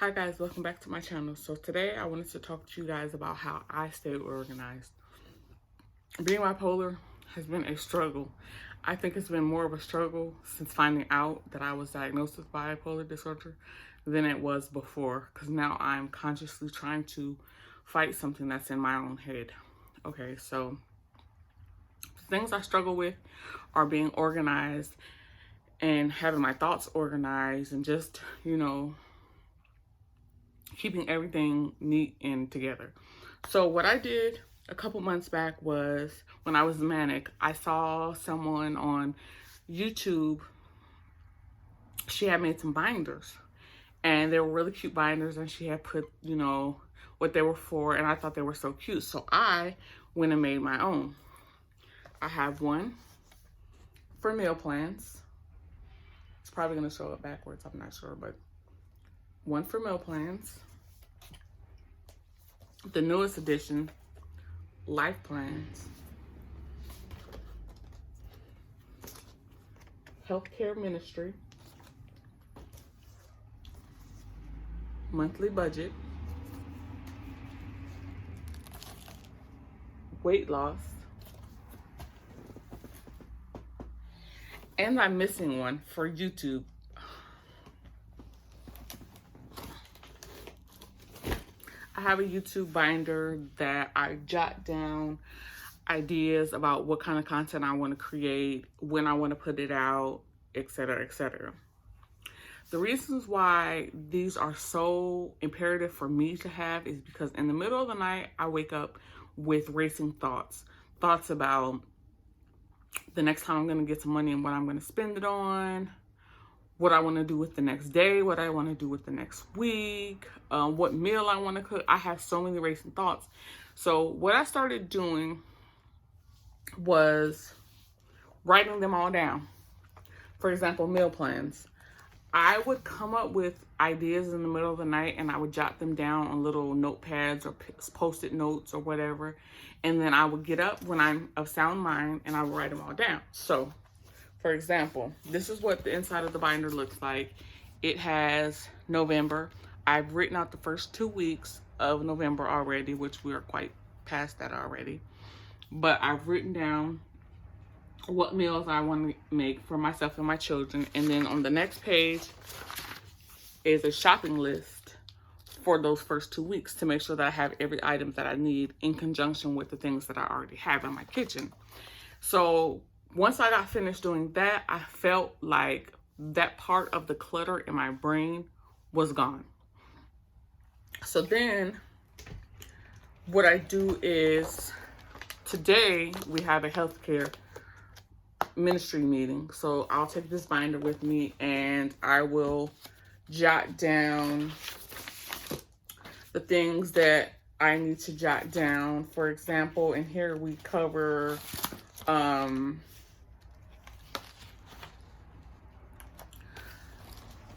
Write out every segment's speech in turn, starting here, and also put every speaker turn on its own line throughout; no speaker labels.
Hi guys, welcome back to my channel. So today I wanted to talk to you guys about how I stay organized. Being bipolar has been a struggle. I think it's been more of a struggle since finding out that I was diagnosed with bipolar disorder than it was before, because now I'm consciously trying to fight something that's in my own head. Okay, so the things I struggle with are being organized and having my thoughts organized and just, keeping everything neat and together. So what I did a couple months back was, when I was manic, I saw someone on YouTube. She had made some binders and they were really cute binders, and she had put, what they were for, and I thought they were so cute. So I went and made my own. I have one for meal plans. It's probably gonna show up backwards, I'm not sure, but one for meal plans. The newest edition, life plans, healthcare ministry, monthly budget, weight loss, and I'm missing one for YouTube. I have a YouTube binder that I jot down ideas about what kind of content I want to create, when I want to put it out, etc., etc. The reasons why these are so imperative for me to have is because in the middle of the night, I wake up with racing thoughts about the next time I'm going to get some money and what I'm going to spend it on, what I want to do with the next day, what I want to do with the next week, what meal I want to cook. I have so many racing thoughts. So what I started doing was writing them all down. For example, meal plans. I would come up with ideas in the middle of the night and I would jot them down on little notepads or post-it notes or whatever. And then I would get up when I'm of sound mind and I would write them all down. So, for example, this is what the inside of the binder looks like. It has November. I've written out the first 2 weeks of November already, which we are quite past that already. But I've written down what meals I want to make for myself and my children. And then on the next page is a shopping list for those first 2 weeks to make sure that I have every item that I need in conjunction with the things that I already have in my kitchen. So once I got finished doing that, I felt like that part of the clutter in my brain was gone. So then what I do is, today we have a healthcare ministry meeting. So I'll take this binder with me and I will jot down the things that I need to jot down. For example, in here we cover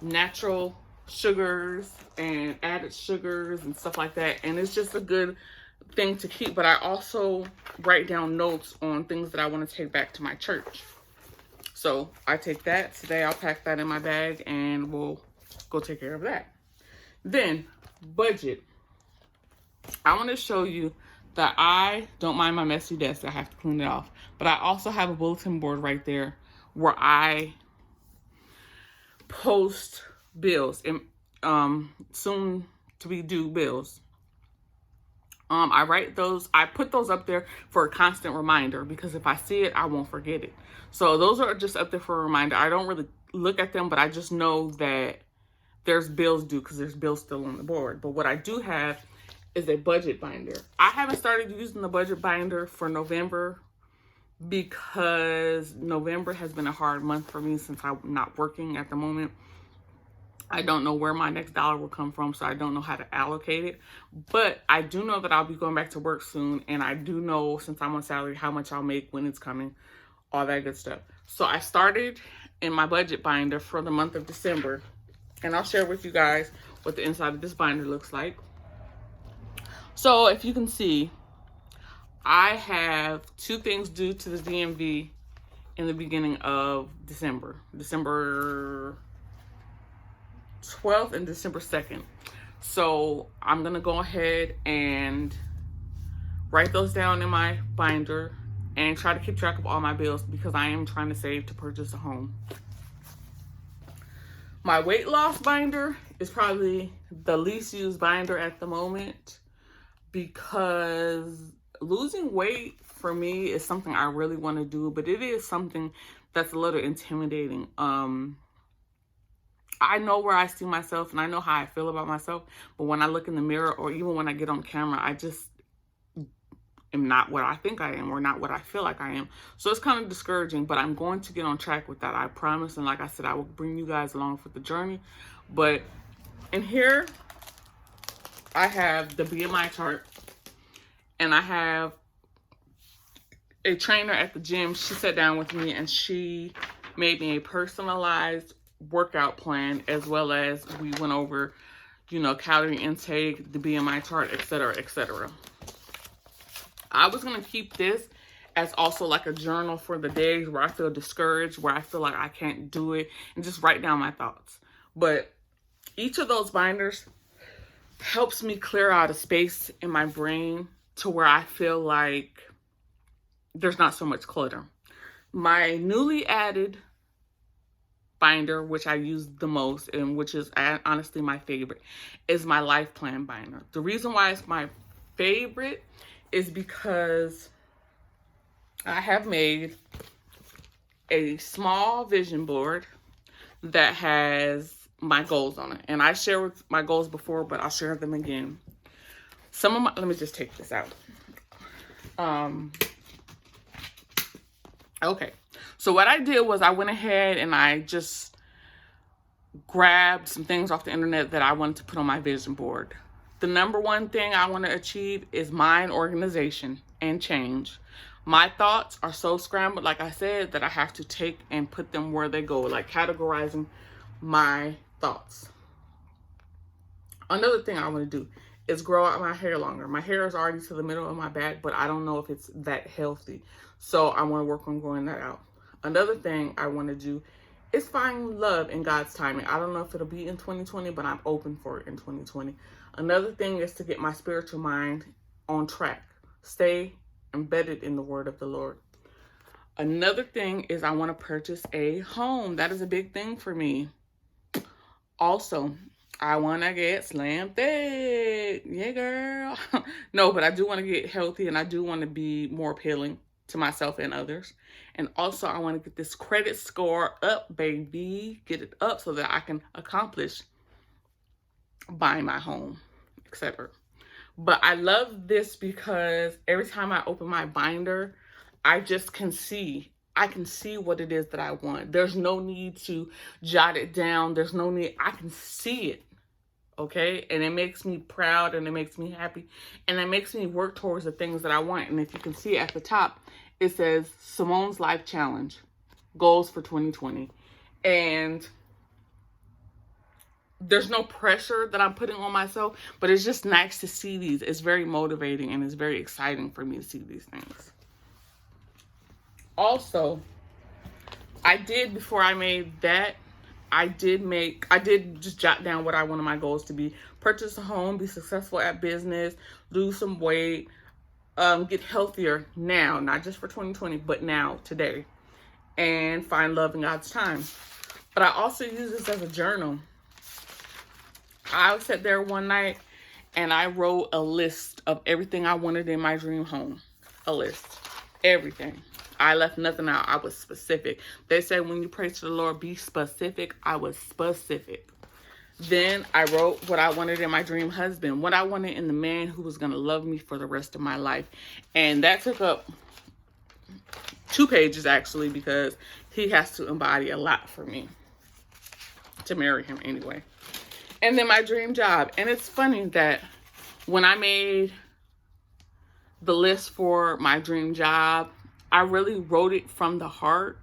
natural sugars and added sugars and stuff like that, and it's just a good thing to keep. But I also write down notes on things that I want to take back to my church. So I take that today. I'll pack that in my bag and we'll go take care of that. Then budget. I want to show you that I don't mind my messy desk. I have to clean it off, but I also have a bulletin board right there where I post bills and soon to be due bills. I write those, I put those up there for a constant reminder, because if I see it, I won't forget it. So those are just up there for a reminder. I don't really look at them, but I just know that there's bills due because there's bills still on the board. But what I do have is a budget binder. I haven't started using the budget binder for November because November has been a hard month for me since I'm not working at the moment. I don't know where my next dollar will come from, so I don't know how to allocate it. But I do know that I'll be going back to work soon, and I do know, since I'm on salary, how much I'll make when it's coming, all that good stuff. So I started in my budget binder for the month of December, and I'll share with you guys what the inside of this binder looks like. So if you can see, I have 2 things due to the DMV in the beginning of December. December 12th and December 2nd. So I'm going to go ahead and write those down in my binder and try to keep track of all my bills because I am trying to save to purchase a home. My weight loss binder is probably the least used binder at the moment because losing weight for me is something I really want to do, but it is something that's a little intimidating. I know where I see myself and I know how I feel about myself, but when I look in the mirror or even when I get on camera, I just am not what I think I am or not what I feel like I am. So it's kind of discouraging, but I'm going to get on track with that, I promise. And like I said, I will bring you guys along for the journey. But in here, I have the BMI chart and I have a trainer at the gym. She sat down with me and she made me a personalized workout plan, as well as we went over, you know, calorie intake, the BMI chart, etc., etc. I was going to keep this as also like a journal for the days where I feel discouraged, where I feel like I can't do it, and just write down my thoughts. But each of those binders helps me clear out a space in my brain to where I feel like there's not so much clutter. My newly added binder, which I use the most and which is honestly my favorite, is my life plan binder. The reason why it's my favorite is because I have made a small vision board that has my goals on it. And I shared my goals before, but I'll share them again. Some of my, let me just take this out. Okay. So what I did was I went ahead and I just grabbed some things off the internet that I wanted to put on my vision board. The number one thing I want to achieve is mind organization and change. My thoughts are so scrambled, like I said, that I have to take and put them where they go, like categorizing my thoughts. Another thing I want to do is grow out my hair longer. My hair is already to the middle of my back, but I don't know if it's that healthy. So I want to work on growing that out. Another thing I want to do is find love in God's timing. I don't know if it'll be in 2020, but I'm open for it in 2020. Another thing is to get my spiritual mind on track. Stay embedded in the word of the Lord. Another thing is I want to purchase a home. That is a big thing for me. Also, I want to get slam thick. Yeah, girl. No, but I do want to get healthy and I do want to be more appealing to myself and others. And also, I want to get this credit score up, baby. Get it up so that I can accomplish buying my home, etc. But I love this because every time I open my binder, I just can see. I can see what it is that I want. There's no need to jot it down. There's no need. I can see it. Okay? And it makes me proud and it makes me happy. And it makes me work towards the things that I want. And if you can see at the top, it says Simone's Life Challenge, Goals for 2020. And there's no pressure that I'm putting on myself, but it's just nice to see these. It's very motivating and it's very exciting for me to see these things. Also, before I made that, I did just jot down what I wanted my goals to be. Purchase a home, be successful at business, lose some weight, get healthier now, not just for 2020, but now, today, and find love in God's time. But I also use this as a journal. I sat there one night and I wrote a list of everything I wanted in my dream home. A list. Everything. I left nothing out. I was specific. They say when you pray to the Lord, be specific. I was specific. Then I wrote what I wanted in my dream husband, what I wanted in the man who was going to love me for the rest of my life. And that took up 2 pages, actually, because he has to embody a lot for me to marry him anyway. And then my dream job. And it's funny that when I made the list for my dream job, I really wrote it from the heart.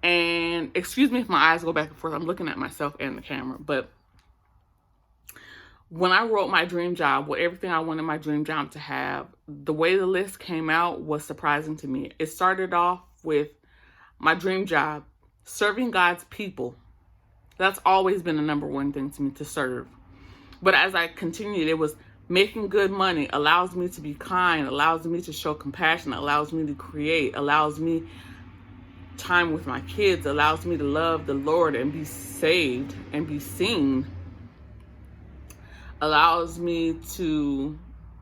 And excuse me if my eyes go back and forth. I'm looking at myself and the camera. But when I wrote my dream job, everything I wanted my dream job to have, the way the list came out was surprising to me. It started off with my dream job, serving God's people. That's always been the number one thing to me, to serve. But as I continued, it was making good money allows me to be kind, allows me to show compassion, allows me to create, allows me time with my kids, allows me to love the Lord and be saved and be seen, allows me to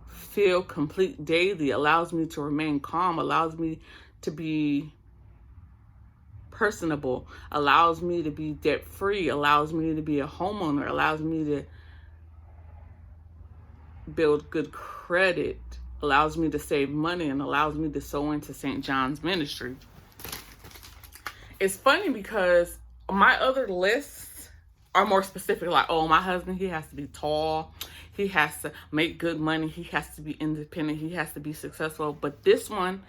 feel complete daily, allows me to remain calm, allows me to be personable, allows me to be debt free, allows me to be a homeowner, allows me to build good credit, allows me to save money, and allows me to sow into St. John's ministry. It's funny because my other lists are more specific, like, oh, my husband, he has to be tall, he has to make good money, he has to be independent, he has to be successful. But this one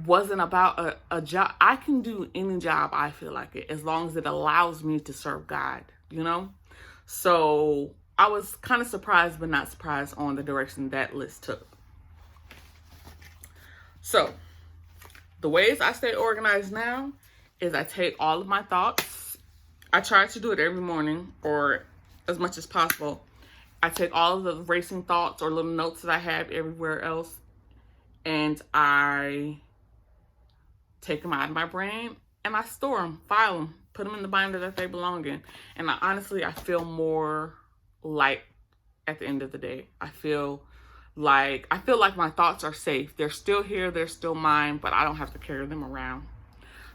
wasn't about a job. I can do any job, I feel like it, as long as it allows me to serve God, you know? So I was kind of surprised, but not surprised on the direction that list took. So the ways I stay organized now is I take all of my thoughts. I try to do it every morning or as much as possible. I take all of the racing thoughts or little notes that I have everywhere else, and I take them out of my brain and I store them, file them, put them in the binder that they belong in. And I feel more light at the end of the day. I feel like my thoughts are safe. They're still here, they're still mine, but I don't have to carry them around.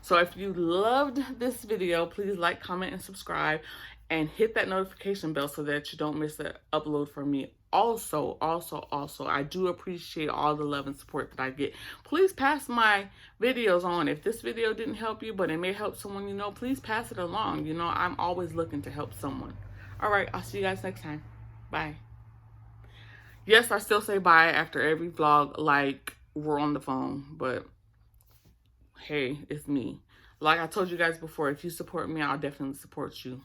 So if you loved this video, please like, comment, and subscribe, and hit that notification bell so that you don't miss an upload from me. Also, I do appreciate all the love and support that I get. Please pass my videos on. If this video didn't help you, but it may help someone you know, please pass it along. You know, I'm always looking to help someone. All right, I'll see you guys next time. Bye. Yes, I still say bye after every vlog like we're on the phone, but hey, it's me. Like I told you guys before, if you support me, I'll definitely support you.